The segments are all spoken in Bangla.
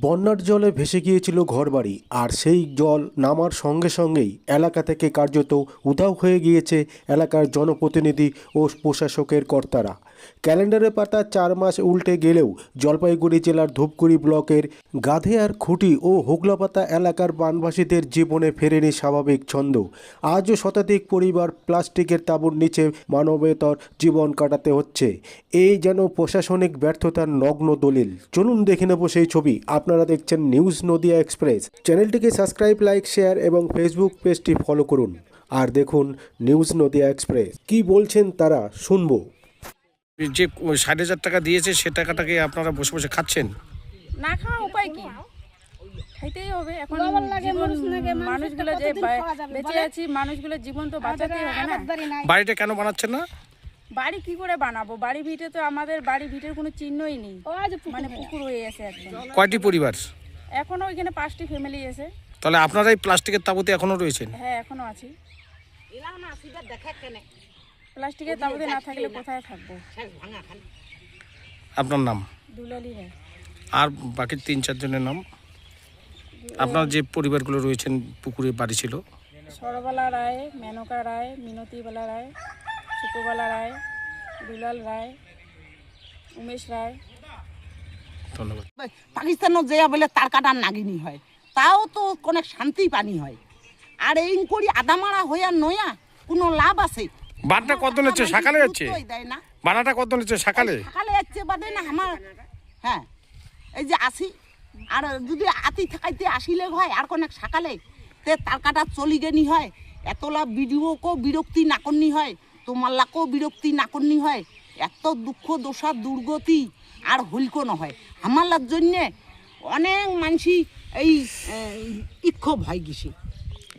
বন্যার জলে ভেসে গিয়েছিল ঘরবাড়ি, আর সেই জল নামার সঙ্গে সঙ্গেই এলাকা থেকে কার্যত উধাও হয়ে গিয়েছে এলাকার জনপ্রতিনিধি ও প্রশাসকের কর্তারা। ক্যালেন্ডারের পাতা 4 মাস উল্টে গেলেও জলপাইগুড়ি জেলার ধূপগুড়ি ব্লকের গাধেয়ার খুঁটি ও হোগলাপাতা এলাকার বানভাসীদের জীবনে ফেরেনি স্বাভাবিক ছন্দ। আজও শতাধিক পরিবার প্লাস্টিকের তাঁবুর নিচে মানবেতর জীবন কাটাতে হচ্ছে। এই যেন প্রশাসনিক ব্যর্থতার নগ্ন দলিল। চলুন দেখে নেব সেই ছবি। আপনারা দেখছেন নিউজ নদিয়া এক্সপ্রেস। চ্যানেলটিকে সাবস্ক্রাইব, লাইক, শেয়ার এবং ফেসবুক পেজটি ফলো করুন। আর দেখুন নিউজ নদিয়া এক্সপ্রেস। কি বলছেন তারা শুনবো। যে 60,000 টাকা দিয়েছে সে টাকাটাকে আপনারা বসে বসে খাচ্ছেন? না খাওয়া উপায় কি, খাইতেই হবে। এখন মানুষগুলো যে বেঁচে আছি, মানুষগুলোর জীবন তো বাঁচাতেই হবে না। বাড়িটা কেন বানাচ্ছেন না? বাড়ি কি করে বানাবো? বাড়ি ভিটে তো আমাদের বাড়ি ভিটের কোনো চিহ্নই নেই, মানে পুকুর হয়ে আছে একদম। কয়টি পরিবার? এখনো ওইখানে 5টি ফ্যামিলি আছে। তাহলে আপনারাই প্লাস্টিকের তাঁবুতে এখনো রয়েছেন? হ্যাঁ, এখনো আছি। প্লাস্টিকের তাঁবুতে না থাকলে কোথায় থাকবো? আপনার নাম? দুলালি রায়। আর বাকি 3-4 জনের নাম? আপনার যে পরিবারগুলো রয়েছেন পুকুরে বাড়ি ছিল? সরবালা রায়, মেনকা রায়, মিনতিবালা রায়, সুকবালা রায়, দুলাল রায়, উমেশ রায়। ধন্যবাদ। পাকিস্তানও যেয়া বলে তার কাটার নাগিনী হয়, তাও তো অনেক শান্তি পানি হয়। আর এই করি আদামারা হইয়া নয়া কোনো লাভ আছে? বানাটা কত নিচ্ছে? সকালে যাচ্ছে বানাটা কত নিচ্ছে? সকালে যাচ্ছে বাদে না আমার। হ্যাঁ, এই যে আসি, আর যদি আতি থাকাইতে আসিলে হয় আর অনেক সকালে তে তার কাটা চলি গেনি হয়। এতলা ভিডিওকেও বিরক্তি না করনি হয়, তোমাল্লাকেও বিরক্তি না করনি হয়। এত দুঃখ দশা দুর্গতি আর হইলকো নহয় আমালার জন্যে। অনেক মানসি এই ইক্ষোভ হয় গেছে।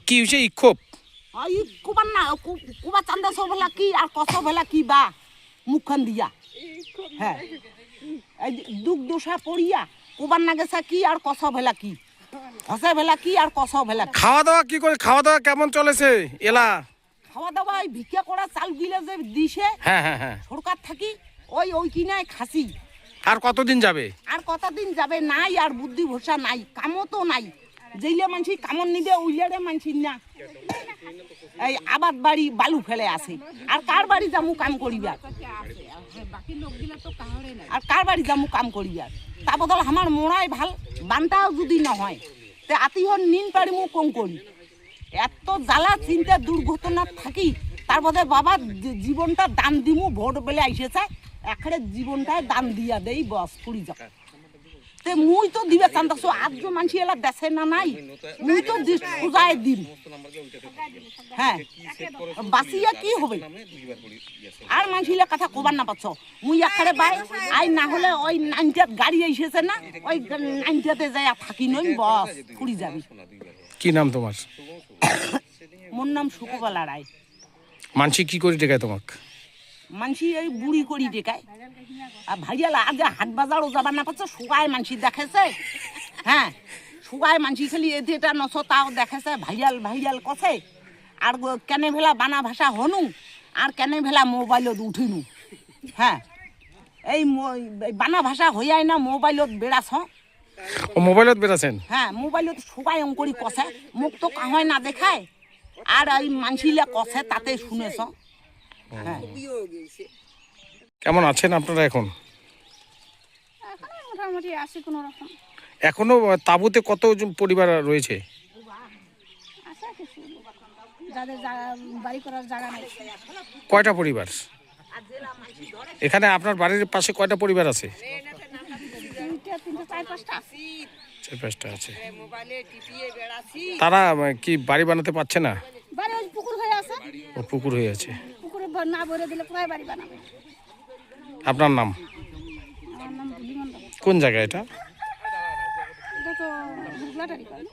কি হয়েছে ইক্ষোভ? কুবার না কুবা চান্দা সব ভেলা কি আর কস ভেলা কি বা মুখখান দিয়া। হ্যাঁ, এই দুঃখ দোষা পড়িয়া কুবার না গেছে কি আর কস ভেলা কি, হসে ভেলা কি আর কস ভেলা। খাওয়া দাওয়া কি করে? খাওয়া দাওয়া কেমন চলেছে এলা? খাওয়া দাওয়া এই ভিক্ষা করা চাল গিলে যে দিছে, হ্যাঁ হ্যাঁ হ্যাঁ, সরকার থাকি ওই কিনায় খাসি। আর কতদিন যাবে? আর কতদিন যাবে? নাই আর বুদ্ধি ভরসা নাই, কামও তো নাই। যেইলে মানসি কামন নিবে ওইলে মানসি না। এই আবাদ বাড়ি বালু ফেলে আসে, আর কার বাড়ি যামু কাম করিবা? আর কার বাড়ি যামু কাম করিবা? তা বদল আমার মোড়াই ভাল বানটাও যদি না হয় তে আতিহন নিন পারিমু কম করি। এত জ্বালা চিন্তা দুর্ঘটনা থাকি তার বদলে বাবা জীবনটা দান দিমু। ভোট বেলে আইসেছে এখানে জীবনটাই দান দিয়া দেই, বস পুরি যা। তে মুই তো দিবে চান্দাছো আজ মানসি এলা দেশে না নাই, মুই তো সোজাই দিম। হ্যাঁ, বাসিয়া কি হবে? আর মানসিলা কথা কবার না পাচ্ছ। মুই এখানে বাই আই না হলে ওই 90 গাড়ি এসেছে না, ওই 90তে যাই থাকি নই, বস পুরি যাবি। কি নাম তোমার? মোর নাম সুকবালা রায়। মানসি কি করে টেকায় তোমাক? মানসি এই বুড়ি করি টেকায়। আর ভাইয়ালা আজ হাট বাজারও যাবার না পাচ্ছ, শুকায় মানসি দেখেছে। হ্যাঁ, শুকায় মানসি খালি এটা নছ তাও দেখেছে, ভাইয়াল ভাইয়াল কছে। আর কেনে ভেলা বানা ভাষা হনু, আর কেনে ভেলা মোবাইলত উঠিনু। হ্যাঁ, এই বানা ভাষা হইয়াই না মোবাইলত বেড়াছ। ও মোবাইলত বেড়াছেন? হ্যাঁ, মোবাইলত শুকায় অঙ্করি কছে, মুখ তো কাহায় না দেখায়। আর এই মানসিলা কছে তাতে শুনেছ। হ্যাঁ, কেমন আছেন আপনারা এখন? মোটামুটি আছি কোনো রকম। এখনো তাঁবুতে কতজন পরিবার রয়েছে? আছে কিছু, যাদের বাড়ি করার জায়গা নেই। কয়টা পরিবার এখানে? আপনার বাড়ির পাশে কয়টা পরিবার আছে? 4-5টা আছে। তারা কি বাড়ি বানাতে পারছে না? পুকুর হয়ে আছে। ও পুকুর হয়ে আছে। পুকুরে না ভরে দিলে কোথায় বাড়ি বানাবে? আপনার নাম? আমার নাম ভুলি মন্ডল। কোন জায়গা এটা? এটা তো হুগলাটারি করে।